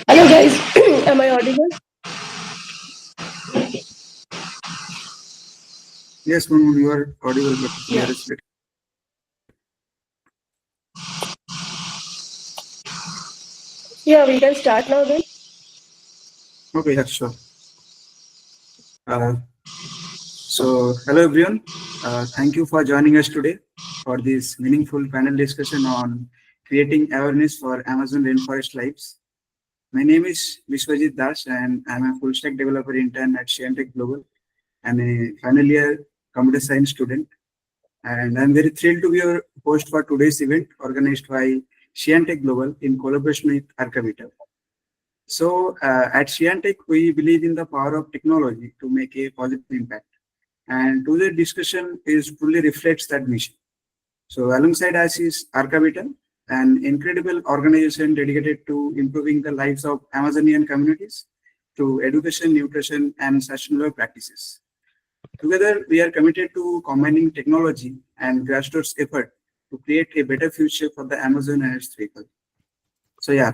Hello guys, am I audible? Yes, Moon, you are audible, but Yeah. here is little. Yeah, we can start now then. Okay, yeah, sure. Uh, Hello everyone. Thank you for joining us today for this meaningful panel discussion on creating awareness for Amazon rainforest lives. My name is Vishwajit Das, and I'm a full stack developer intern at Shihaan Global. I'm a final year computer science student, and I'm very thrilled to be your host for today's event organized by Shihaan Global in collaboration with Arca. At Shiantech, we believe in the power of technology to make a positive impact. And today's discussion is truly reflects that mission. So, alongside us is Arca, an incredible organization dedicated to improving the lives of Amazonian communities through education, nutrition, and sustainable practices. Together, we are committed to combining technology and grassroots effort to create a better future for the Amazon and its people. So yeah,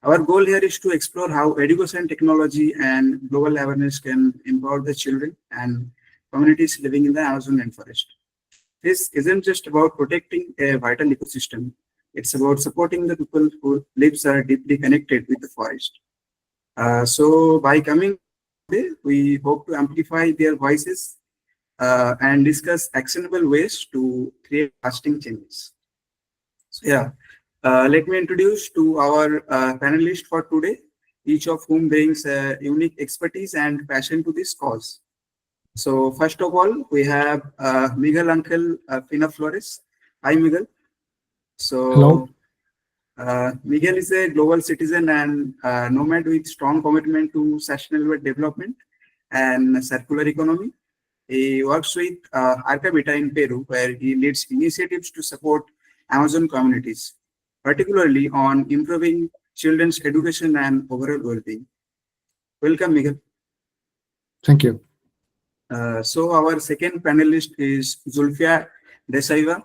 our goal here is to explore how education technology and global awareness can empower the children and communities living in the Amazon rainforest. This isn't just about protecting a vital ecosystem. It's about supporting the people whose lives are deeply connected with the forest. So by coming today, we hope to amplify their voices and discuss actionable ways to create lasting changes. So yeah, let me introduce to our panelists for today, each of whom brings unique expertise and passion to this cause. So first of all, we have Miguel Uncle Fina Flores. Hi, Miguel. Hello. So Miguel is a global citizen and nomad with strong commitment to sustainable development and circular economy. He works with Arca in Peru, where he leads initiatives to support Amazon communities, particularly on improving children's education and overall well-being. Welcome, Miguel. Thank you. So our second panelist is Zulfia Desaiva.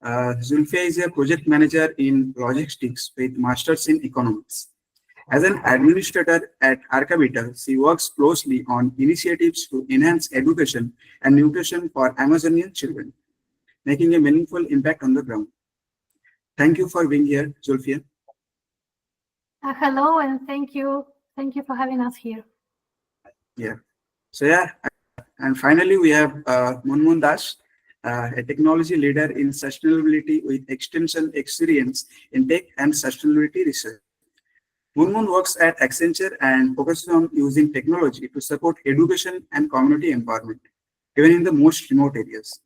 Zulfia is a project manager in logistics with masters in economics. As an administrator at Arca, she works closely on initiatives to enhance education and nutrition for Amazonian children, making a meaningful impact on the ground. Thank you for being here, Zulfia. Hello, and thank you. Thank you for having us here. Yeah. So yeah, and finally we have Munmun Das, a technology leader in sustainability with extensive experience in tech and sustainability research. Munmun works at Accenture and focuses on using technology to support education and community empowerment, even in the most remote areas.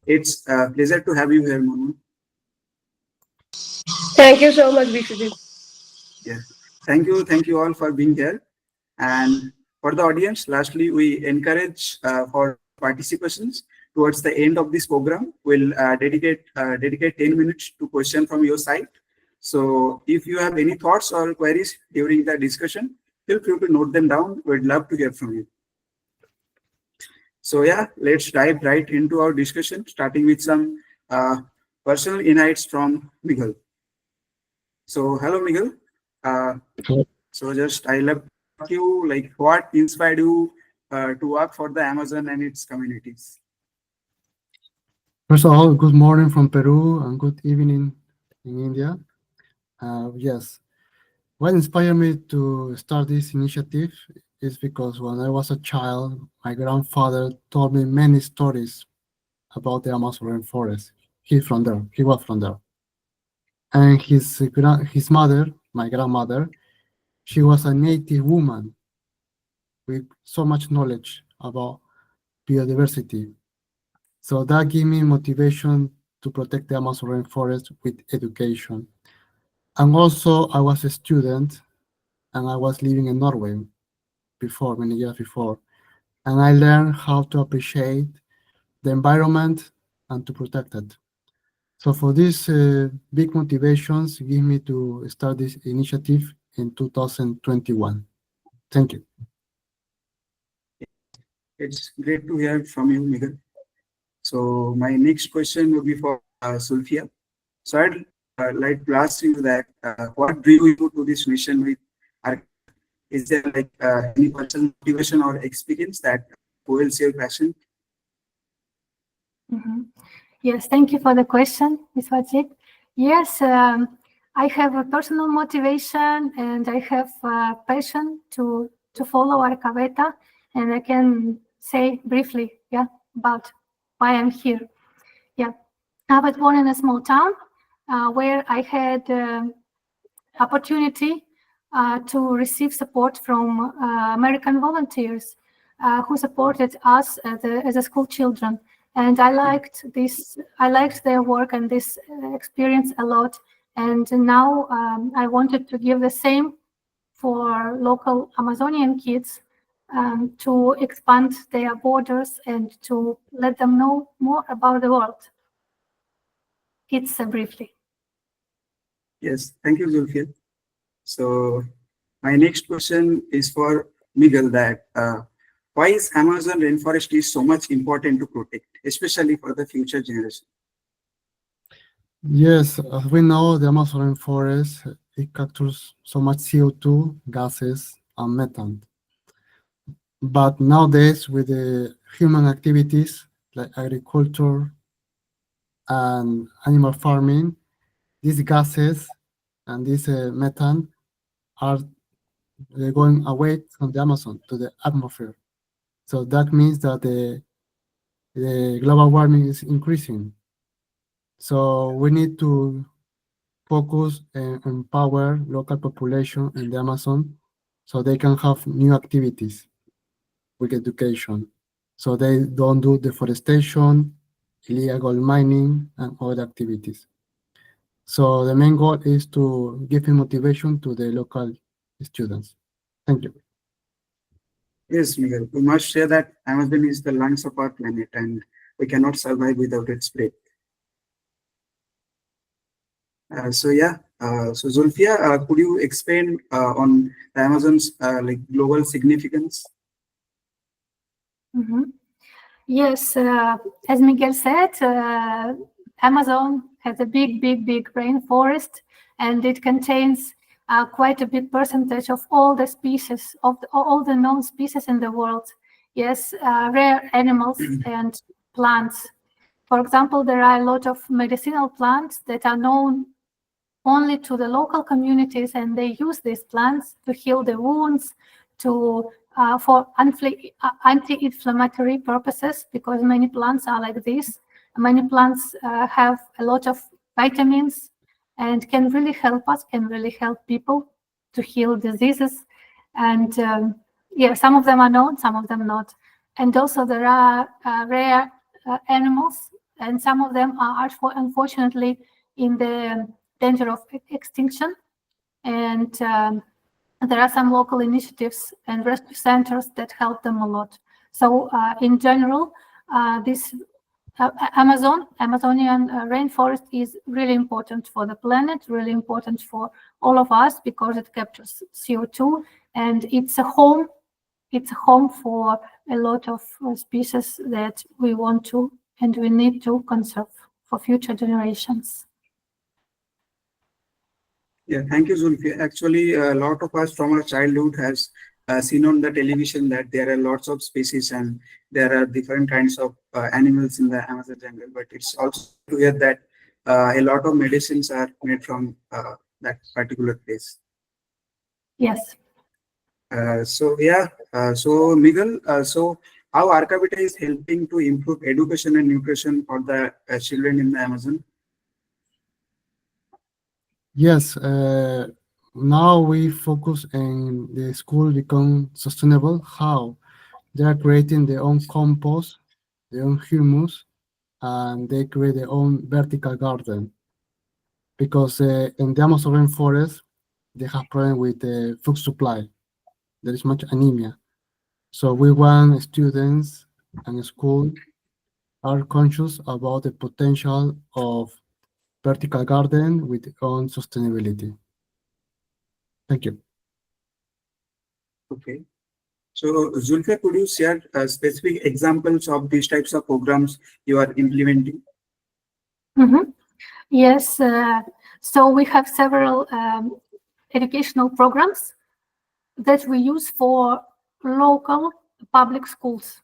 It's a pleasure to have you here, Munmun. Thank you so much, Vishwajit. Yeah. Thank you all for being here. And for the audience, lastly, we encourage for participations towards the end of this program. We'll dedicate 10 minutes to question from your side. So if you have any thoughts or queries during the discussion, feel free to note them down. We'd love to hear from you. So yeah, let's dive right into our discussion, starting with some personal insights from Miguel. So hello, Miguel. Hello. So just I love you, like what inspired you to work for the Amazon and its communities? First of all, good morning from Peru and good evening in India. Yes, what inspired me to start this initiative is because when I was a child, my grandfather told me many stories about the Amazon rainforest. he's from there. He was from there. And his mother, my grandmother, she was a native woman with so much knowledge about biodiversity. So that gave me motivation to protect the Amazon rainforest with education. And also, I was a student and I was living in Norway before, many years before. And I learned how to appreciate the environment and to protect it. So for these big motivations, give me to start this initiative in 2021. Thank you. It's great to hear from you, Miguel. So my next question would be for Sulfia. So I'd like to ask you that what drew you to this mission with Arca? Is there like any personal motivation or experience that fuels your passion? Yes, thank you for the question, Ms. Wajid. Yes, I have a personal motivation and I have a passion to follow Arca Beta, and I can say briefly, about why I'm here. I was born in a small town where I had opportunity to receive support from American volunteers who supported us as a school children. And I liked their work and this experience a lot. And now I wanted to give the same for local Amazonian kids to expand their borders and to let them know more about the world. It's briefly. Yes, thank you, Zulfia. So my next question is for Miguel that why is Amazon rainforest is so much important to protect, especially for the future generation? Yes, as we know, the Amazon rainforest, it captures so much CO2, gases, and methane. But nowadays, with the human activities like agriculture and animal farming, these gases and this methane are going away from the Amazon to the atmosphere. So that means that the global warming is increasing. So we need to focus and empower local population in the Amazon so they can have new activities with education. So they don't do deforestation, illegal mining, and other activities. So the main goal is to give motivation to the local students. Thank you. Yes, Miguel, we must share that Amazon is the lungs of our planet and we cannot survive without its breath. So Zulfia, could you explain on the Amazon's like global significance? Yes, as Miguel said, Amazon has a big rainforest, and it contains quite a big percentage of all the species, of all the known species in the world. Yes, rare animals and plants. For example, there are a lot of medicinal plants that are known only to the local communities, and they use these plants to heal the wounds, to for anti-inflammatory purposes, because many plants are like this. Many plants have a lot of vitamins and can really help us, can really help people to heal diseases. And some of them are known, some of them not. And also there are rare animals, and some of them are unfortunately in the danger of extinction. And there are some local initiatives and rescue centers that help them a lot. So in general, this Amazonian rainforest is really important for the planet, really important for all of us, because it captures CO2 and it's a home. It's a home for a lot of species that we want to and we need to conserve for future generations. Yeah, thank you, Zulfia. Actually, a lot of us from our childhood has seen on the television that there are lots of species and there are different kinds of animals in the Amazon jungle. But it's also to hear that a lot of medicines are made from that particular place. Yes. So Miguel, so how Arca is helping to improve education and nutrition for the children in the Amazon? Yes, now we focus on the school become sustainable. How they are creating their own compost, their own humus, and they create their own vertical garden. Because in the Amazon rainforest, they have problem with the food supply. There is much anemia. So we want students and school are conscious about the potential of vertical garden with own sustainability. Thank you. Okay. So, Zulfia, could you share specific examples of these types of programs you are implementing? Yes, so we have several educational programs that we use for local public schools.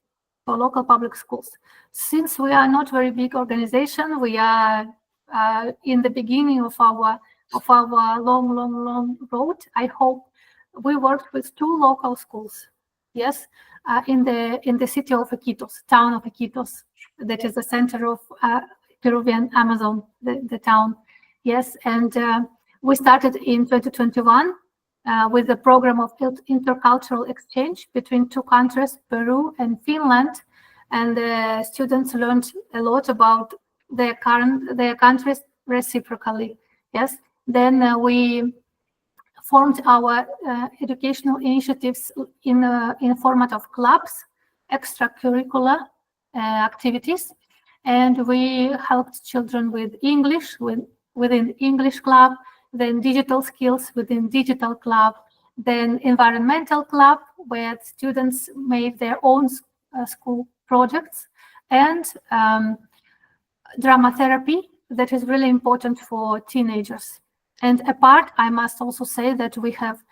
Since we are not very big organization, we are in the beginning of our long road. I hope we worked with 2 local schools. Yes, in the city of Iquitos, town of Iquitos, that is the center of Peruvian Amazon, the town. Yes, and we started in 2021 with the program of intercultural exchange between 2 countries, Peru and Finland, and the students learned a lot about their countries reciprocally. Yes, then we formed our educational initiatives in format of clubs, extracurricular activities, and we helped children with English within English club, then digital skills within digital club, then environmental club where students made their own school projects, and drama therapy that is really important for teenagers. And apart, I must also say that we have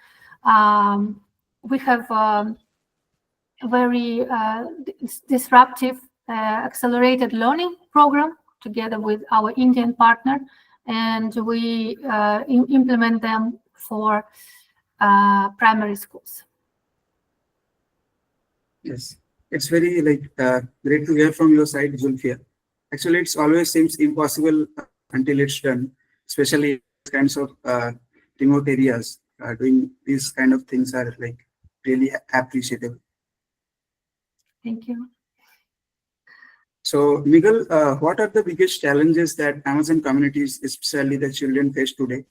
very disruptive accelerated learning program together with our Indian partner, and we implement them for primary schools. Yes, it's very great to hear from your side, Zulfia. Actually, it's always seems impossible until it's done, especially kinds of remote areas. Doing these kind of things are really appreciable. Thank you. So, Miguel, what are the biggest challenges that Amazon communities, especially the children, face today?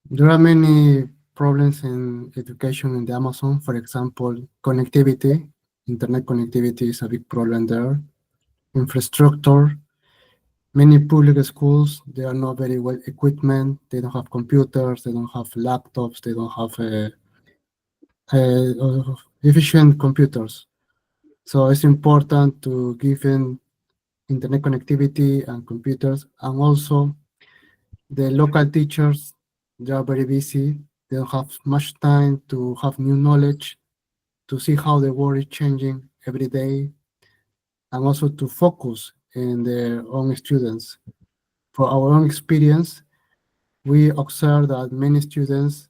There are many problems in education in the Amazon. For example, connectivity. Internet connectivity is a big problem there. Infrastructure. Many public schools, they are not very well equipment. They don't have computers. They don't have laptops. They don't have efficient computers. So it's important to give in internet connectivity and computers, and also the local teachers, they are very busy. They don't have much time to have new knowledge, to see how the world is changing every day, and also to focus in their own students. For our own experience, we observe that many students,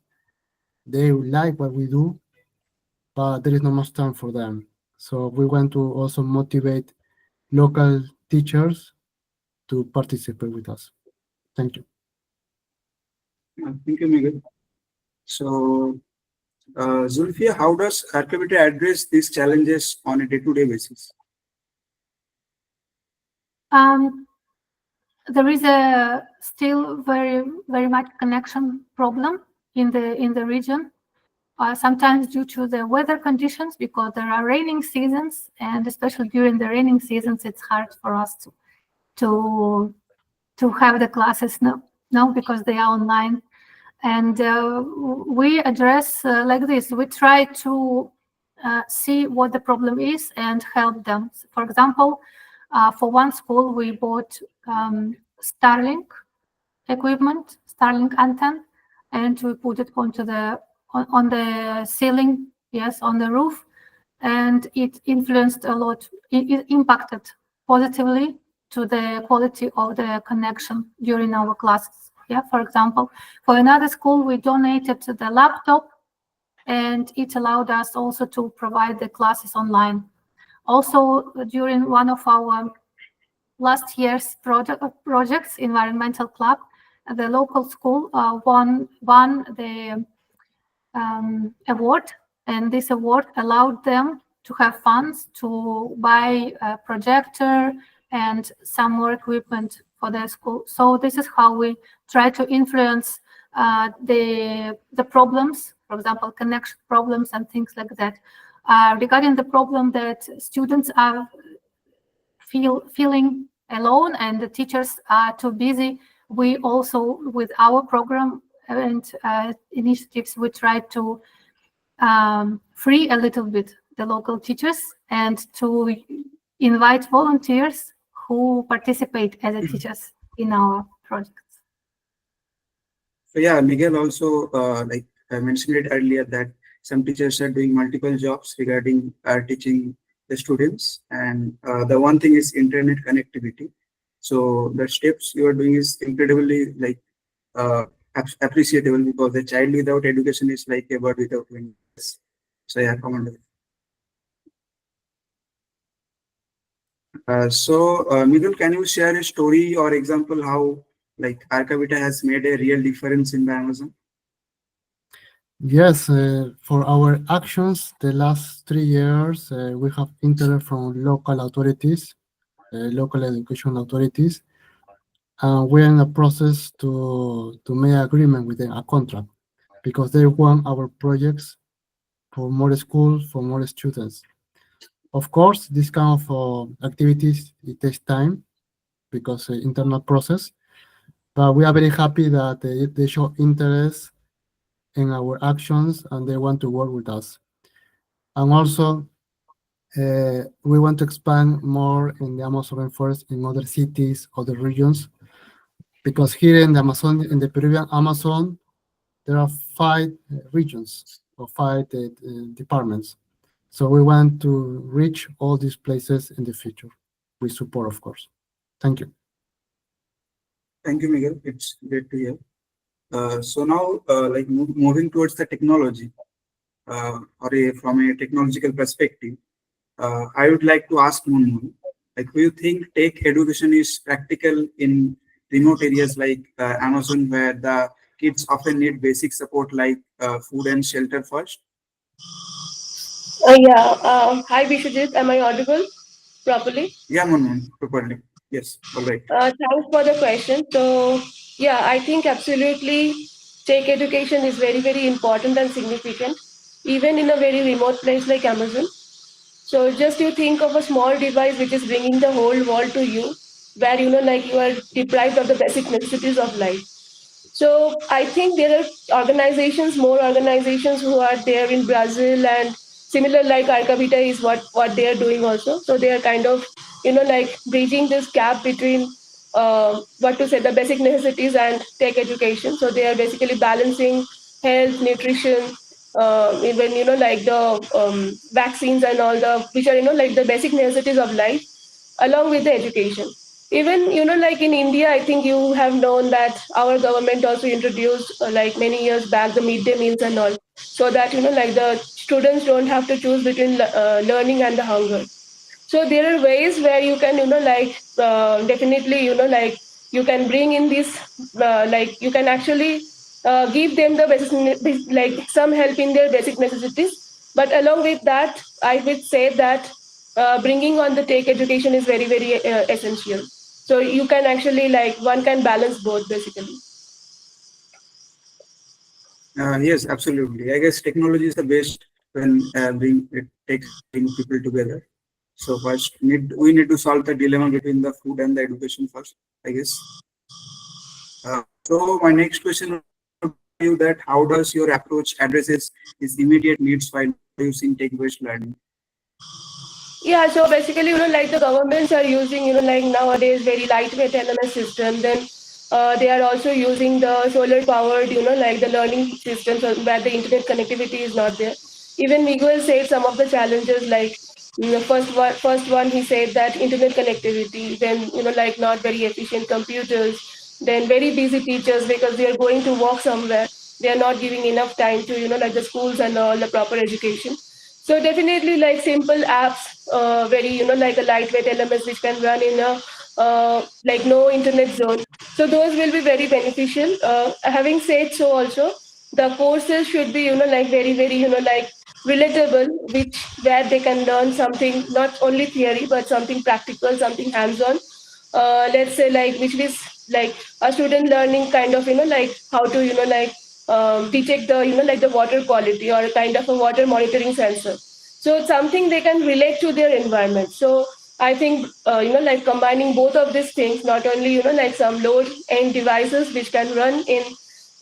they like what we do, but there is not much time for them. So we want to also motivate local teachers to participate with us. Thank you. Thank you, Miguel. So, Zulfia, how does Arca address these challenges on a day-to-day basis? There is a still very much connection problem in the region. Sometimes due to the weather conditions, because there are raining seasons, and especially during the raining seasons, it's hard for us to have the classes now because they are online. And we address like this. We try to see what the problem is and help them. For example, for one school, we bought Starlink equipment, Starlink antenna, and we put it on the ceiling, yes, on the roof, and it influenced a lot. It impacted positively to the quality of the connection during our classes. Yeah, for example, for another school, we donated the laptop and it allowed us also to provide the classes online. Also, during one of our last year's projects, Environmental Club, the local school won the award, and this award allowed them to have funds to buy a projector and some more equipment for their school. So this is how we try to influence the problems, for example, connection problems and things like that. Regarding the problem that students are feeling alone and the teachers are too busy, we also, with our program and initiatives, we try to free a little bit the local teachers and to invite volunteers who participate as teachers in our projects. So yeah, Miguel also like I mentioned it earlier that some teachers are doing multiple jobs regarding teaching the students, and the one thing is internet connectivity. So the steps you are doing is incredibly like appreciable, because a child without education is like a bird without wings. So yeah, commendable. Miguel, can you share a story or example how like Arca has made a real difference in the Amazon? Yes, for our actions, the last 3 years, we have internet from local authorities, local education authorities, and we're in a process to make agreement with them, a contract, because they want our projects for more schools, for more students. Of course, this kind of activities, it takes time because internal process, but we are very happy that they show interest in our actions and they want to work with us. And also, we want to expand more in the Amazon rainforest in other cities, other regions, because here in the Amazon, in the Peruvian Amazon, there are 5 regions or 5 departments. So we want to reach all these places in the future with support, of course. Thank you. Thank you, Miguel. It's great to hear. So now, like moving towards the technology, from a technological perspective, I would like to ask Moon, like, do you think tech education is practical in remote areas like Amazon, where the kids often need basic support like food and shelter first? Yeah. Hi, Vishwajit. Am I audible properly? Yeah, Moon, properly. Yes, all right. Thanks for the question. So, yeah, I think absolutely tech education is very, very important and significant, even in a very remote place like Amazon. So, just you think of a small device which is bringing the whole world to you, where like you are deprived of the basic necessities of life. So I think there are more organizations who are there in Brazil, and similar like Arcavita is what they are doing also. So they are kind of like bridging this gap between what to say, the basic necessities and tech education. So they are basically balancing health, nutrition, even like the vaccines and all the which are like the basic necessities of life, along with the education. Even like in India, I think you have known that our government also introduced like many years back the midday meals and all, so that like the students don't have to choose between learning and the hunger. So there are ways where you can like definitely like you can bring in this like you can actually give them the like some help in their basic necessities, but along with that I would say that bringing on the tech education is very, very essential. So you can actually like one can balance both basically. Yes, absolutely. I guess technology is the best when it takes bring people together. So first, we need to solve the dilemma between the food and the education first, I guess. So my next question would be you that how does your approach addresses these immediate needs while using tech-based learning? Yeah, so basically, like the governments are using, like nowadays very lightweight LMS system. Then they are also using the solar powered, like the learning systems where the internet connectivity is not there. Even Miguel said some of the challenges, like the first one he said that internet connectivity, then like not very efficient computers, then very busy teachers because they are going to walk somewhere. they are not giving enough time to, like the schools and all the proper education. So definitely like simple apps, very, like a lightweight LMS which can run in a like no internet zone. So those will be very beneficial. Having said so also, the courses should be, like very, very, like relatable, which where they can learn something, not only theory, but something practical, something hands-on. Let's say like, which is like a student learning kind of, like how to, like detect the, like the water quality or kind of a water monitoring sensor. So it's something they can relate to their environment. So I think, like combining both of these things, not only, like some load end devices which can run in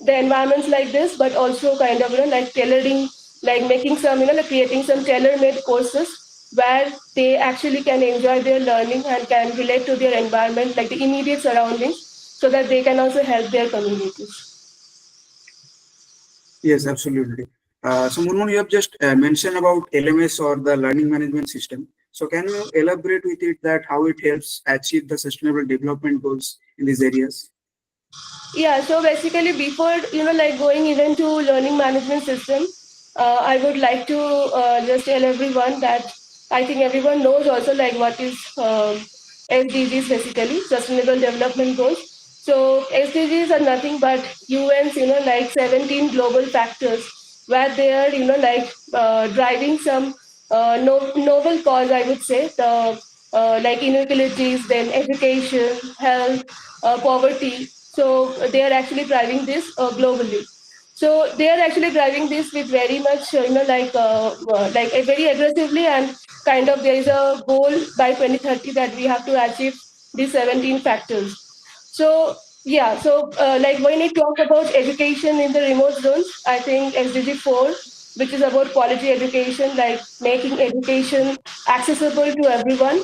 the environments like this, but also kind of, like tailoring, like making some, like creating some tailor-made courses where they actually can enjoy their learning and can relate to their environment, like the immediate surroundings, so that they can also help their communities. Yes, absolutely. So Murmun, you have just mentioned about LMS or the learning management system. So can you elaborate with it that how it helps achieve the sustainable development goals in these areas? Yeah, so basically before, like going even to learning management system, I would like to just tell everyone that I think everyone knows also like what is SDGs, basically, Sustainable Development Goals. So SDGs are nothing but UN's, like 17 global factors where they are, like driving some novel cause, I would say, the like inequalities, then education, health, poverty. So they are actually driving this globally. So they are actually driving this with very much, like very aggressively, and kind of there is a goal by 2030 that we have to achieve these 17 factors. So yeah, so like when we talk about education in the remote zones, I think SDG 4, which is about quality education, like making education accessible to everyone,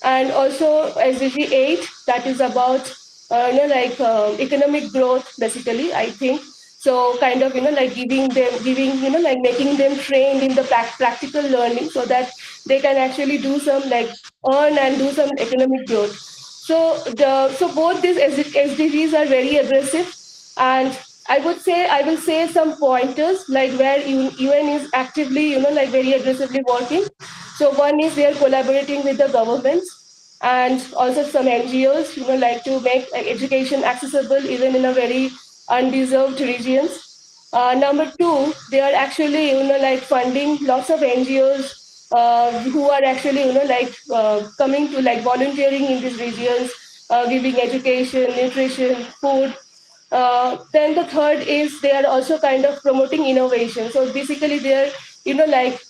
and also SDG 8, that is about like economic growth, basically, I think. So kind of, like giving, like making them trained in the practical learning so that they can actually do some like earn and do some economic growth. So both these SDGs are very aggressive, and I will say some pointers like where UN is actively, like very aggressively working. So one is they are collaborating with the governments and also some NGOs, like to make like, education accessible even in a very undeserved regions. Number two, they are actually, like funding lots of NGOs who are actually, like coming to like volunteering in these regions, giving education, nutrition, food. Then the third is they are also kind of promoting innovation. So basically, they are, like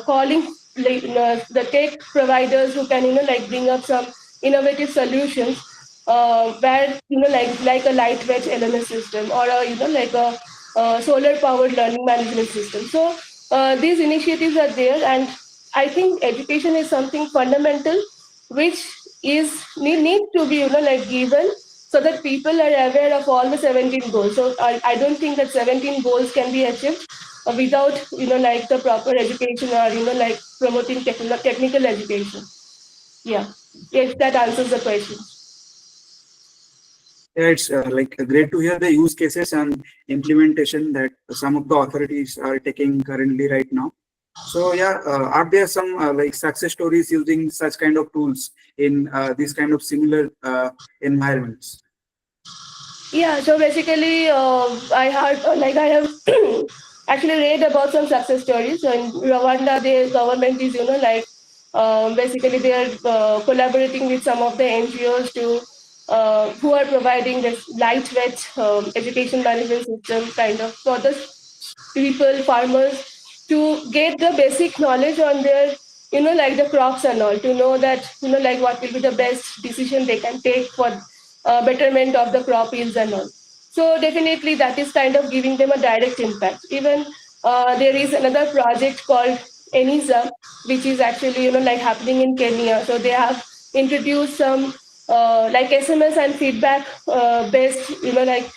calling like, the tech providers who can, like bring up some innovative solutions where, like a lightweight LMS system or a, like a solar powered learning management system. So these initiatives are there, and I think education is something fundamental which is need to be, like given so that people are aware of all the 17 goals. So I don't think that 17 goals can be achieved without, like the proper education or, like promoting technical education. Yeah, if that answers the question. Yeah, it's like great to hear the use cases and implementation that some of the authorities are taking currently right now. So yeah, are there some like success stories using such kind of tools in these kind of similar environments? Yeah, so basically, I heard, like I have actually read about some success stories. So in Rwanda, the government is, like basically they are collaborating with some of the NGOs to who are providing this lightweight education management system kind of for the people, farmers, to get the basic knowledge on their, like the crops and all, to know that, like what will be the best decision they can take for betterment of the crop yields and all. So definitely that is kind of giving them a direct impact. Even there is another project called ENISA, which is actually, like happening in Kenya. So they have introduced some like SMS and feedback based, like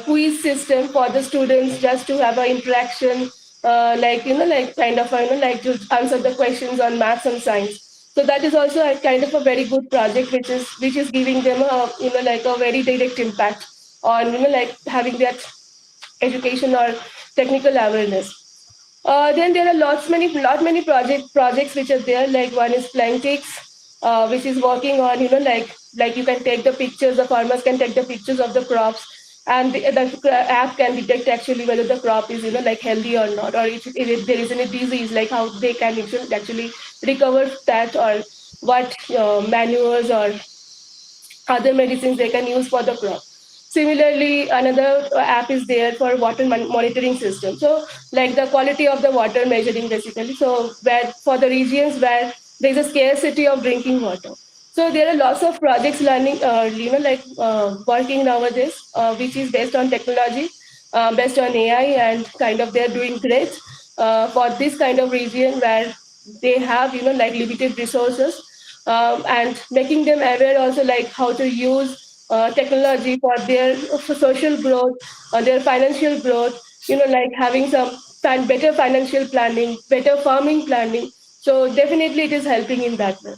quiz system for the students just to have an interaction, like, like kind of, like to answer the questions on maths and science. So that is also a kind of a very good project, which is giving them a, like a very direct impact on, like having that education or technical awareness. Then there are many projects which are there. Like one is Plantics, which is working on like you can take the pictures. The farmers can take the pictures of the crops, and the app can detect actually whether the crop is like healthy or not, or if there is any disease, like how they can actually recover that, or what manures or other medicines they can use for the crop. Similarly, another app is there for water monitoring system. So, like the quality of the water measuring basically. So, where for the regions where there is a scarcity of drinking water. So there are lots of projects learning, working nowadays, which is based on technology, based on AI, and kind of they're doing great for this kind of region where they have like limited resources, and making them aware also like how to use technology for their for social growth, their financial growth, like having some better financial planning, better farming planning. So definitely it is helping in that way.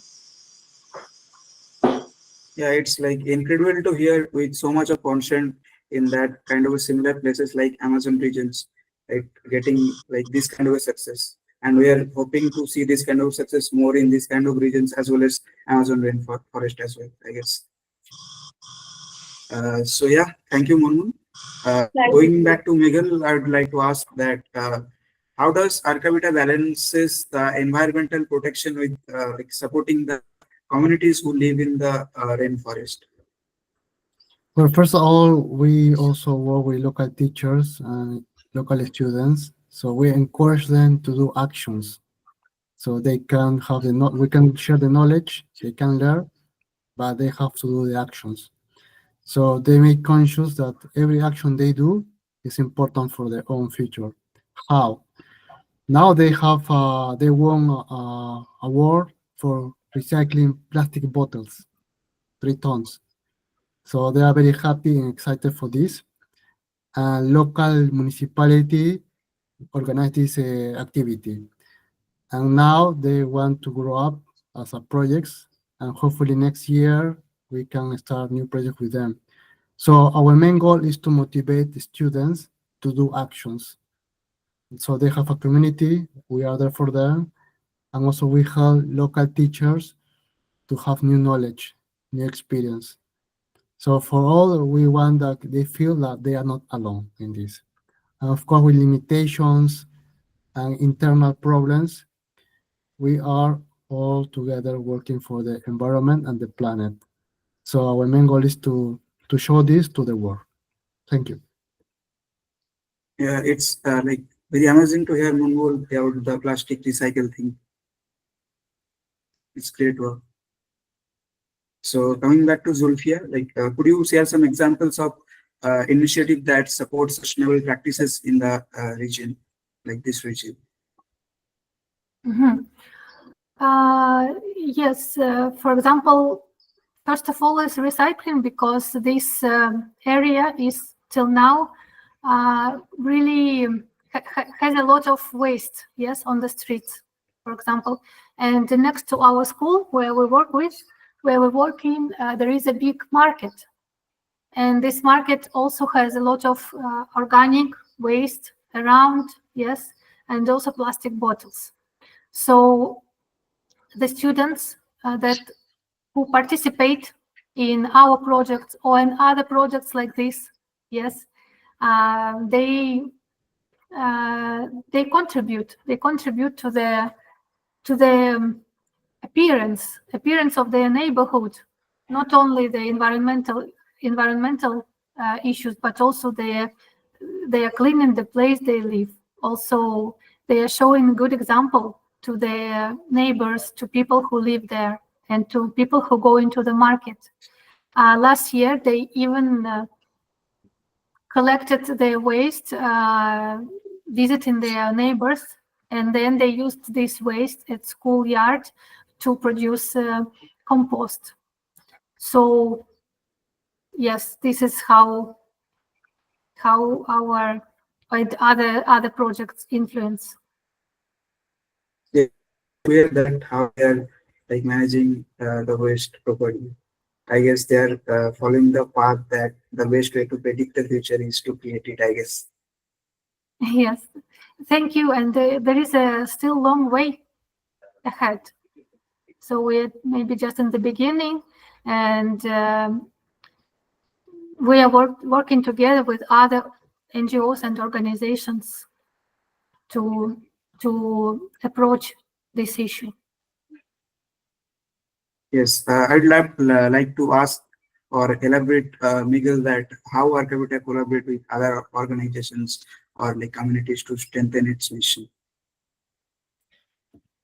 Yeah, it's like incredible to hear with so much of content in that kind of a similar places like Amazon regions, like getting like this kind of a success. And we are hoping to see this kind of success more in this kind of regions as well as Amazon rainforest as well, I guess. So yeah, thank you, Monmoon. Thank Going you. back to Miguel, I would like to ask that how does Arcavita balances the environmental protection with like supporting the communities who live in the rainforest? Well, first of all, we also work with local teachers and local students. So we encourage them to do actions. So they can have we can share the knowledge, they can learn, but they have to do the actions. So they make conscious that every action they do is important for their own future. How? Now they won award for recycling plastic bottles, 3 tons. So they are very happy and excited for this. And local municipality organize this activity. And now they want to grow up as a projects, and hopefully next year we can start new project with them. So our main goal is to motivate the students to do actions. So they have a community, we are there for them, and also we help local teachers to have new knowledge, new experience. So for all, we want that they feel that they are not alone in this. And of course, with limitations and internal problems, we are all together working for the environment and the planet. So our main goal is to show this to the world. Thank you. Yeah, it's like very amazing to hear Mongol about the plastic recycle thing. It's great work. So coming back to Zulfia, like could you share some examples of initiative that supports sustainable practices in the region, like this region? Mhm. Yes, for example, first of all is recycling, because this area is till now really has a lot of waste, yes, on the streets, for example. And next to our school where we work with, where we work in, there is a big market. And this market also has a lot of organic waste around, yes, and also plastic bottles. So the students that who participate in our projects or in other projects like this, yes, they contribute. They contribute to the appearance of their neighborhood, not only the environmental issues, but also they are cleaning the place they live. Also, they are showing a good example to their neighbors, to people who live there, and to people who go into the market. Last year, they even collected their waste, visiting their neighbors, and then they used this waste at schoolyard to produce compost. So yes, this is how our other projects influence. Yeah, clear that how they are like managing the waste properly. I guess they are following the path that the best way to predict the future is to create it, I guess. Yes, thank you. And there is a still long way ahead. So we're maybe just in the beginning, and we are working together with other NGOs and organizations to approach this issue. Yes, I'd like to ask or elaborate, Miguel, that how Arca collaborate with other organizations or like communities to strengthen its mission.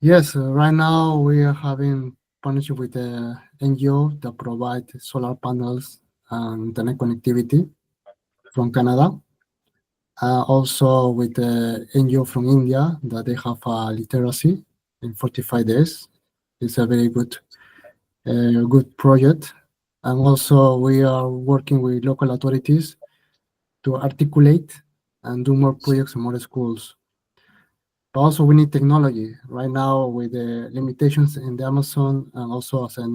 Yes, right now we are having partnership with the NGO that provide solar panels and internet connectivity from Canada. Also with the NGO from India that they have literacy in 45 days. It's a very good project. And also we are working with local authorities to articulate and do more projects in more schools. But also we need technology. Right now with the limitations in the Amazon and also as a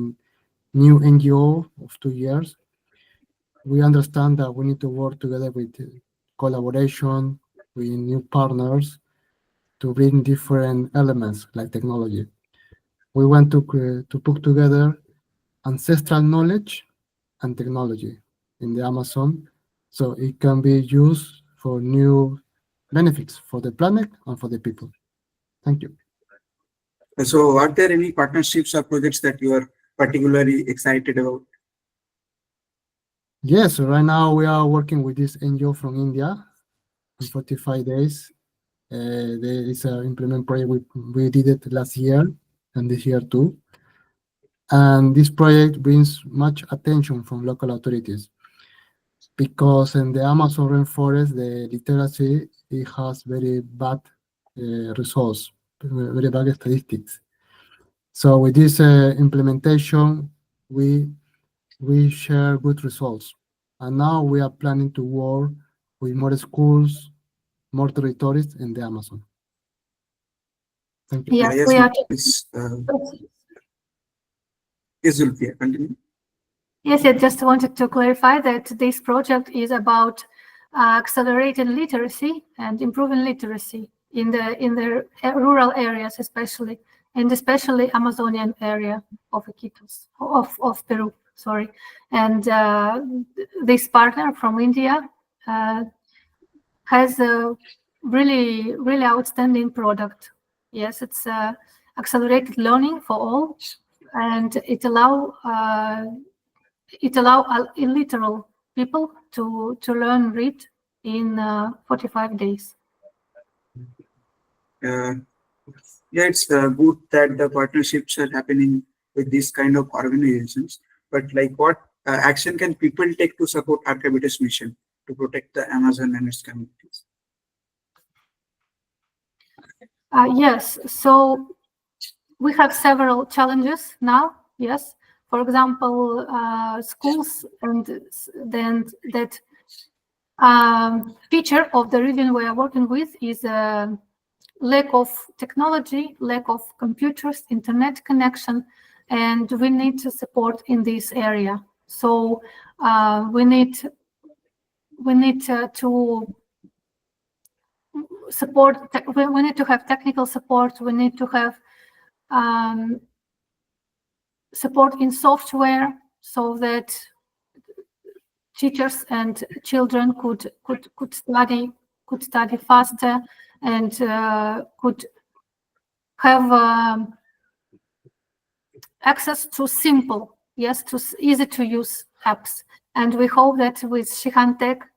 new NGO of 2 years, we understand that we need to work together with collaboration, with new partners to bring different elements like technology. We want to put together ancestral knowledge and technology in the Amazon so it can be used for new benefits for the planet and for the people. Thank you. So, are there any partnerships or projects that you are particularly excited about? Yes, right now we are working with this NGO from India in 45 days. There is an implement project we did it last year and this year too. And this project brings much attention from local authorities because in the Amazon rainforest, the literacy it has very bad results, very bad statistics. So with this implementation, we share good results, and now we are planning to work with more schools, more territories in the Amazon. Thank you. Yes, Yes, we are. please, yes, Zulfia, continue. Yes, I just wanted to clarify that this project is about accelerating literacy and improving literacy in the rural areas, especially, and especially Amazonian area of Iquitos, of Peru. Sorry, and this partner from India has a really outstanding product. Yes, it's accelerated learning for all, and it allow illiterate people to learn read in 45 days. Yeah, it's good that the partnerships are happening with these kind of organizations. But like, what action can people take to support Arcabitas mission to protect the Amazon and its communities? Yes, so we have several challenges now. Yes, for example, schools and then that feature of the region we are working with is lack of technology, lack of computers, internet connection, and we need to support in this area. So we need to support. We need to have technical support. We need to have support in software so that teachers and children could study faster and could have access to simple, to easy to use apps. And we hope that with Shihaan Tech,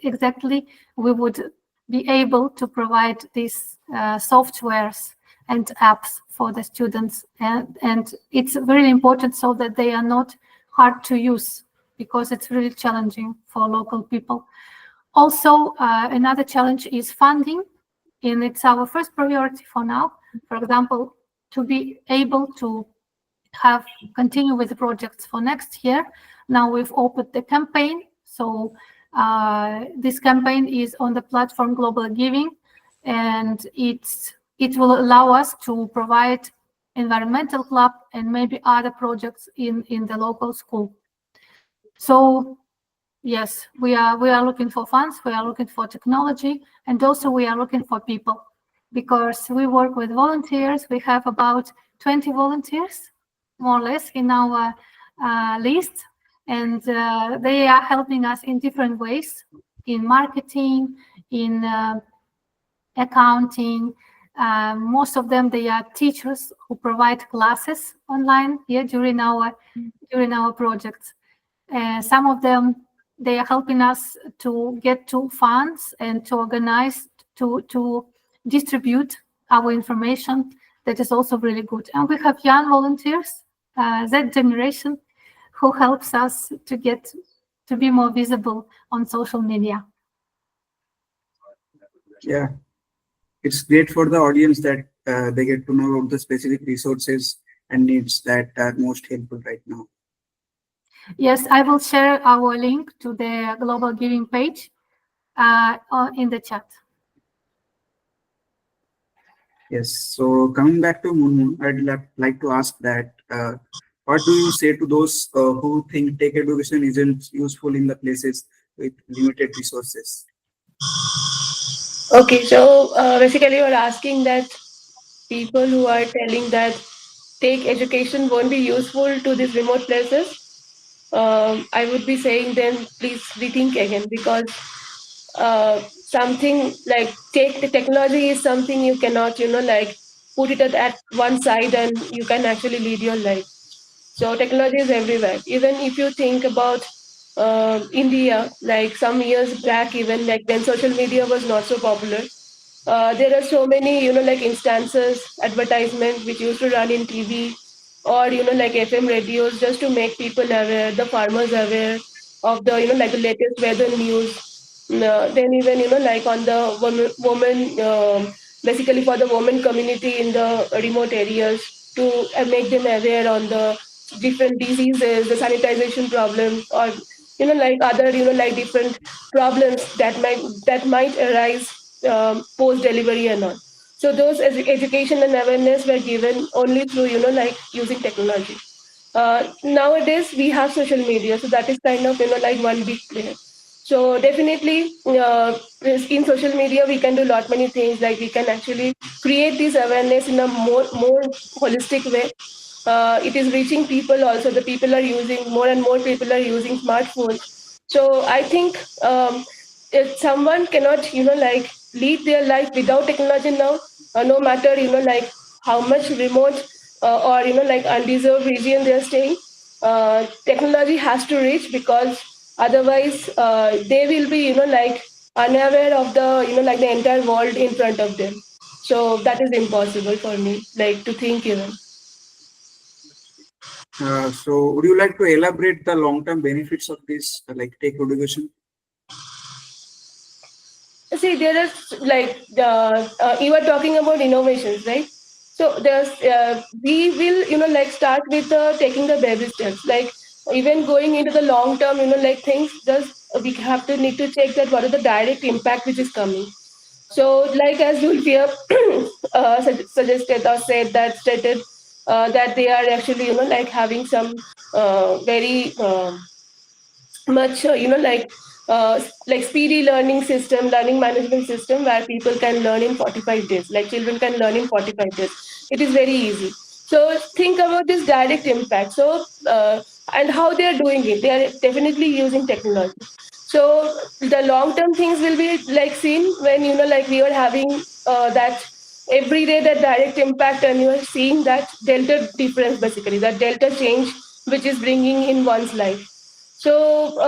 exactly, we would be able to provide these softwares and apps for the students. And it's very important so that they are not hard to use, because it's really challenging for local people. Also, another challenge is funding, and it's our first priority for now. For example, to be able to continue with the projects for next year. Now we've opened the campaign. So this campaign is on the platform Global Giving, and it will allow us to provide environmental club and maybe other projects in the local school. So Yes, we are looking for funds, we are looking for technology, and also we are looking for people, because we work with volunteers. We have about 20 volunteers, more or less, in our list, and they are helping us in different ways, in marketing, in accounting. Most of them, they are teachers who provide classes online during our projects. Some of them, they are helping us to get to funds and to organize, to distribute our information. That is also really good. And we have young volunteers, that generation, who helps us to be more visible on social media. Yeah, it's great for the audience that they get to know about the specific resources and needs that are most helpful right now. Yes, I will share our link to the global giving page in the chat. Yes. So coming back to Munmun, I'd like to ask that what do you say to those who think tech education isn't useful in the places with limited resources? Okay, so basically you're asking that people who are telling that take education won't be useful to these remote places. I would be saying then please rethink again, because something like take the technology is something you cannot, like put it at one side and you can actually lead your life. So technology is everywhere. Even if you think about India, like some years back, even like when social media was not so popular, there are so many, like instances, advertisement which used to run in TV or, like FM radios just to make people aware, the farmers aware of the, like the latest weather news. Then even, like on the woman basically for the women community in the remote areas to make them aware on the different diseases, the sanitization problems, or, like other, like different problems that might arise post delivery and all. So those education and awareness were given only through, like using technology. Nowadays we have social media, so that is kind of, like one big player. So definitely in social media we can do lot many things, like we can actually create this awareness in a more holistic way. It is reaching people also. The people are using, more and more people are using smartphones. So I think if someone cannot, like lead their life without technology now, no matter, like how much remote or, like undeserved region they're staying, technology has to reach, because otherwise they will be, like unaware of the, like the entire world in front of them. So that is impossible for me, like to think even. So would you like to elaborate the long-term benefits of this, like tech education? See, there is like you are talking about innovations, right? So there's we will, like start with taking the baby steps, like even going into the long term, like things. Just we have to need to check that what is the direct impact which is coming. So, like as Zulfia suggested or said that stated that they are actually, like having some very much like speedy learning management system, where people can learn in 45 days, like children can learn in 45 days. It is very easy. So think about this direct impact. So and how they are doing it, they are definitely using technology. So the long term things will be like seen when, like we are having that every day, that direct impact, and you are seeing that delta difference, basically that delta change which is bringing in one's life. So,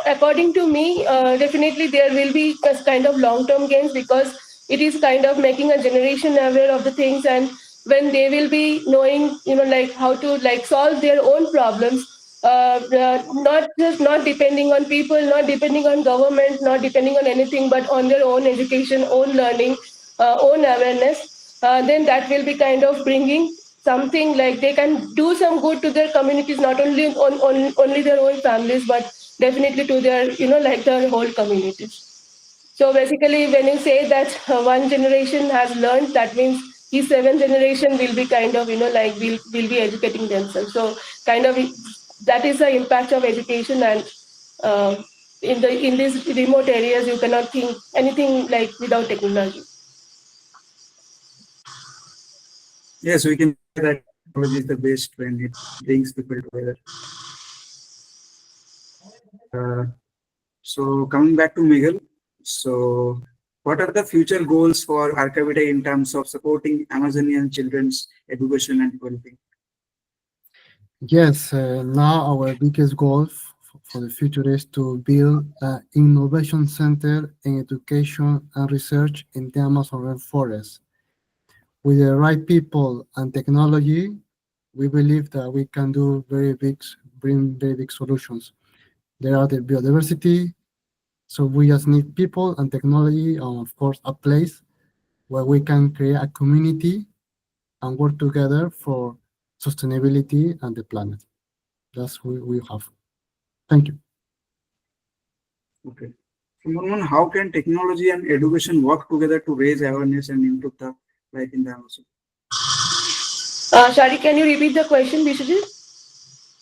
according to me, definitely there will be a kind of long-term gains, because it is kind of making a generation aware of the things, and when they will be knowing, like how to like solve their own problems, not depending on people, not depending on government, not depending on anything, but on their own education, own learning, own awareness. Then that will be kind of bringing something, like they can do some good to their communities, not only on only their own families, but definitely to their, like their whole communities. So basically when you say that one generation has learned, that means his seventh generation will be kind of, like will be educating themselves. So kind of that is the impact of education, and In these remote areas, you cannot think anything like without technology. Yes, we can say that technology is the best when it brings people together. Uh, so coming back to Miguel, so what are the future goals for Arcavita in terms of supporting Amazonian children's education and well-being? Yes, now our biggest goal for the future is to build an innovation center in education and research in the Amazon rainforest. With the right people and technology, we believe that we can bring very big solutions. There are the biodiversity, so we just need people and technology, and of course, a place where we can create a community and work together for sustainability and the planet. That's what we have. Thank you. Okay. So Murman, how can technology and education work together to raise awareness and improve the life in the Amazon? Shari, can you repeat the question, Bishajit?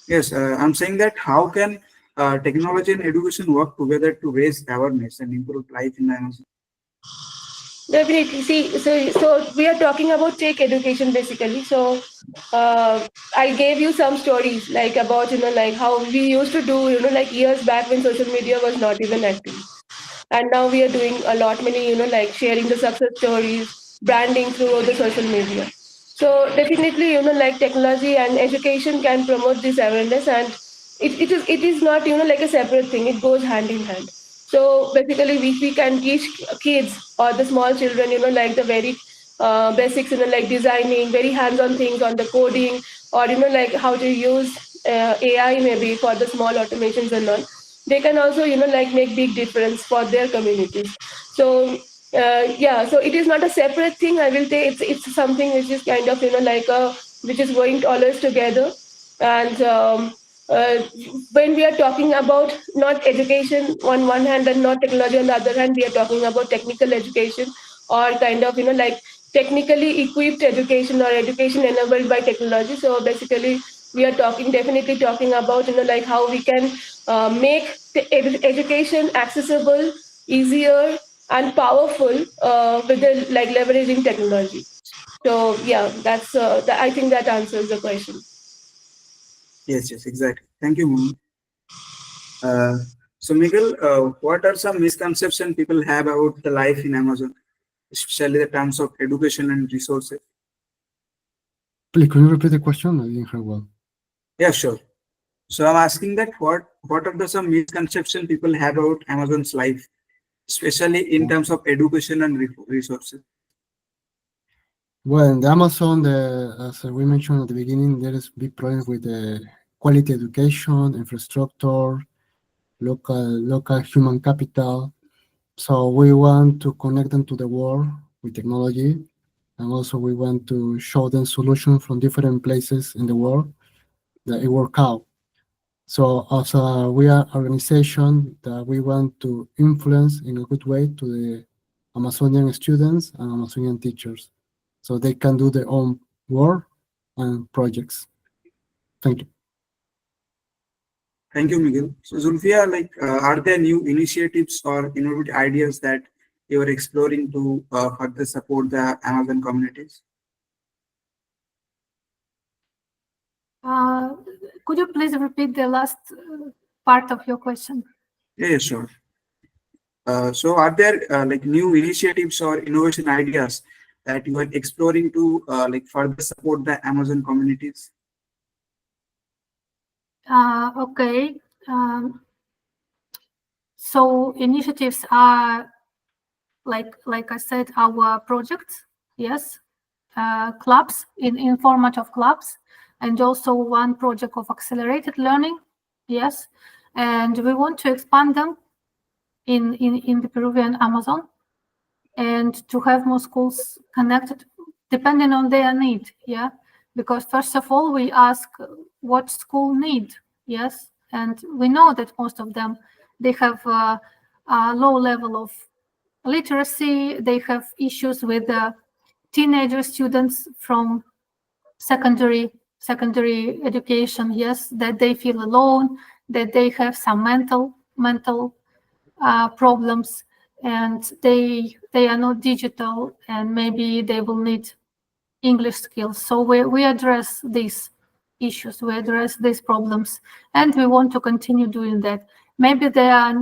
Yes, I'm saying that how can technology and education work together to raise awareness and improve life in the Amazon? Definitely. See, so we are talking about tech education basically. So I gave you some stories like about like how we used to do like years back when social media was not even active, and now we are doing a lot many like sharing the success stories, branding through the social media. So definitely like technology and education can promote this awareness, and it is not like a separate thing. It goes hand in hand. So basically, we can teach kids or the small children, like the very basics, like designing, very hands-on things on the coding, or like how to use AI maybe for the small automations and all. They can also, like make big difference for their communities. So yeah, so it is not a separate thing. I will say it's something which is kind of like a which is going always together, and uh, when we are talking about not education on one hand and not technology on the other hand, we are talking about technical education or kind of like technically equipped education or education enabled by technology. So basically, we are definitely talking about like how we can make education accessible, easier, and powerful with the like leveraging technology. So yeah, I think that answers the question. Yes, yes, exactly. Thank you, Mohammed. Uh, so, Miguel, what are some misconceptions people have about the life in Amazon, especially the terms of education and resources? Please, can you repeat the question? I didn't hear well. Yeah, sure. So, I'm asking that what are the some misconceptions people have about Amazon's life, especially in terms of education and resources? Well, in the Amazon, as we mentioned at the beginning, there is big problems with the quality education, infrastructure, local human capital. So we want to connect them to the world with technology, and also we want to show them solutions from different places in the world that it work out. So as we are organization that we want to influence in a good way to the Amazonian students and Amazonian teachers, so they can do their own work and projects. Thank you. Thank you, Miguel. So, Zulfia, like, are there new initiatives or innovative ideas that you are exploring to further support the Amazon communities? Could you please repeat the last part of your question? Yeah, sure. So, are there like new initiatives or innovation ideas that you are exploring to like further support the Amazon communities? Okay. So initiatives are like I said, our projects, yes, clubs in format of clubs, and also one project of accelerated learning, yes, and we want to expand them in the Peruvian Amazon, and to have more schools connected depending on their need, yeah, because first of all we ask what school need, yes, and we know that most of them, they have a low level of literacy, they have issues with teenager students from secondary education, yes, that they feel alone, that they have some mental mental problems, and they are not digital, and maybe they will need English skills. So we address these issues, we address these problems, and we want to continue doing that. Maybe there are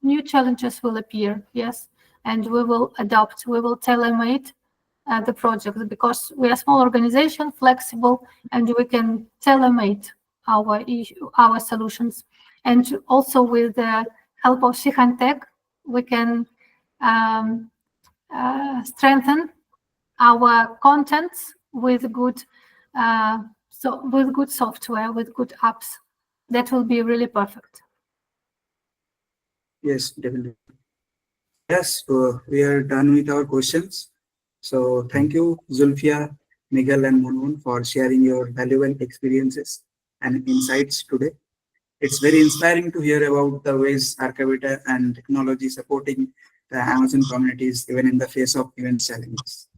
new challenges will appear, yes, and we will adapt, we will tailor-made the project, because we are a small organization, flexible, and we can tailor-made our solutions. And also with the help of Shihaan Tech, we can strengthen our contents with good with good software, with good apps. That will be really perfect. Yes, definitely. Yes, we are done with our questions. So thank you, Zulfia, Miguel, and Munmun for sharing your valuable experiences and insights today. It's very inspiring to hear about the ways Arcavita and technology supporting the Amazon communities even in the face of immense challenges.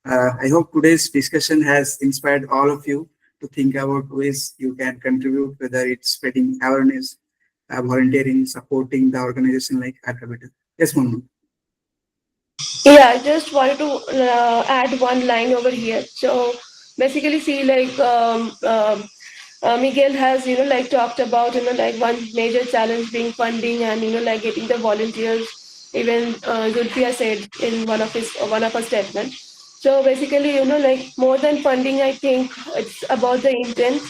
I hope today's discussion has inspired all of you to think about ways you can contribute, whether it's spreading awareness, volunteering, supporting the organization like Arcavita. Yes, Munmun. Yeah, I just wanted to add one line over here. So basically, see, like Miguel has, like talked about, like one major challenge being funding and, like getting the volunteers. Even Zulfia said in one of her statements. So basically, like more than funding, I think it's about the intent,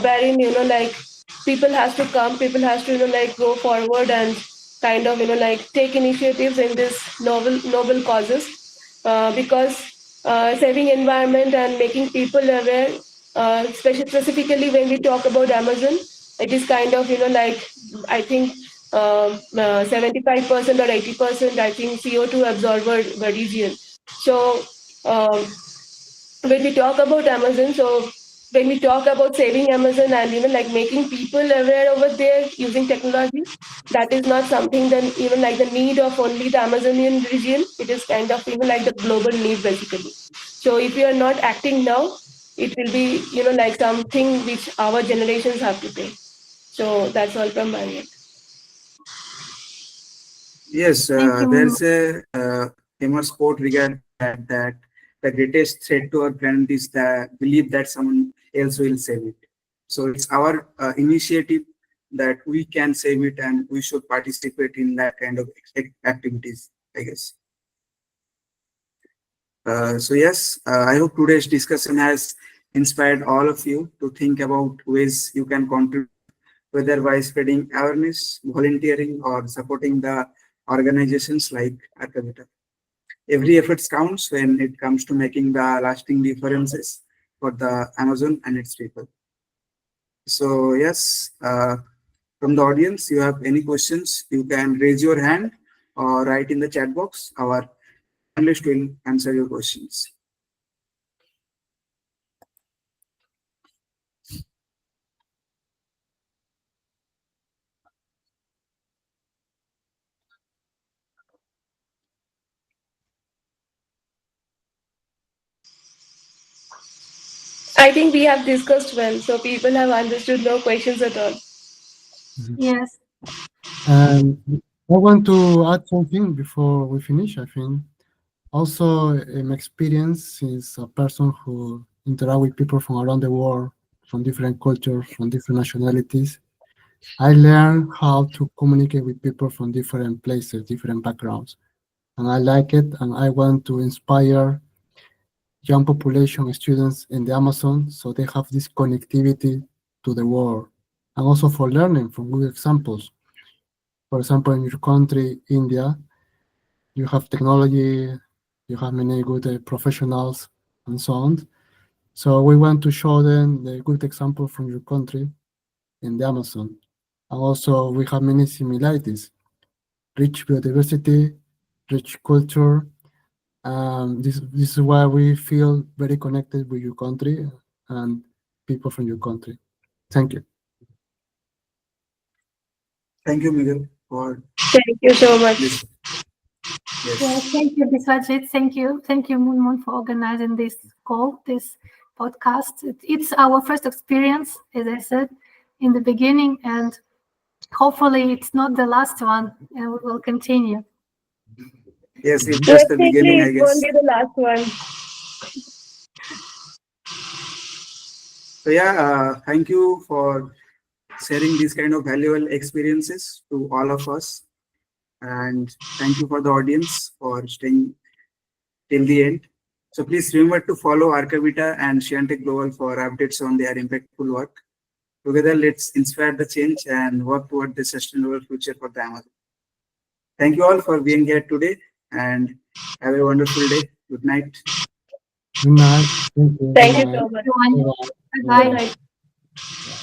wherein, like people has to come, people has to, like go forward and kind of, like take initiatives in this noble causes, because saving environment and making people aware, specifically when we talk about Amazon, it is kind of, like I think 75% or 80%, I think CO2 absorber region. So um, when we talk about Amazon, so when we talk about saving Amazon and like making people aware over there using technology, that is not something then like the need of only the Amazonian region. It is kind of like the global need basically. So if we are not acting now, it will be like something which our generations have to pay. So that's all from my end. Yes, Thank you. there's a famous quote regarding that the greatest threat to our planet is the belief that someone else will save it. So it's our initiative that we can save it, and we should participate in that kind of activities, I guess. So yes, I hope today's discussion has inspired all of you to think about ways you can contribute, whether by spreading awareness, volunteering, or supporting the organizations like Arcavita. Every effort counts when it comes to making the lasting differences for the Amazon and its people. So yes, from the audience, you have any questions, you can raise your hand or write in the chat box. Our panelist will answer your questions. I think we have discussed well, so people have understood, no questions at all. Mhm. Yes. And I want to add something before we finish. I think also in my experience is a person who interact with people from around the world, from different cultures, from different nationalities. I learned how to communicate with people from different places, different backgrounds, and I like it. And I want to inspire young population students in the Amazon so they have this connectivity to the world, and also for learning from good examples. For example, in your country, India, you have technology, you have many good professionals, and so on. So we want to show them the good example from your country in the Amazon. And also, we have many similarities: rich biodiversity, rich culture. This is why we feel very connected with your country and people from your country. Thank you. Thank you, Miguel, for Thank you so much. this. Yes, Yes. thank you, Biswajit. Thank you, Moon, for organizing this call, this podcast. It's our first experience, as I said in the beginning, and hopefully it's not the last one, and we will continue. Yes, it's just the beginning, Definitely, I it won't guess. be the last one. So yeah, thank you for sharing these kind of valuable experiences to all of us. And thank you for the audience for staying till the end. So please remember to follow Arcavita and Shihaan Global for updates on their impactful work. Together, let's inspire the change and work toward the sustainable future for the Amazon. Thank you all for being here today and have a wonderful day. Good night. Good night. Thank you. Thank Good you night. so much. Everyone, Bye-bye. bye. Bye.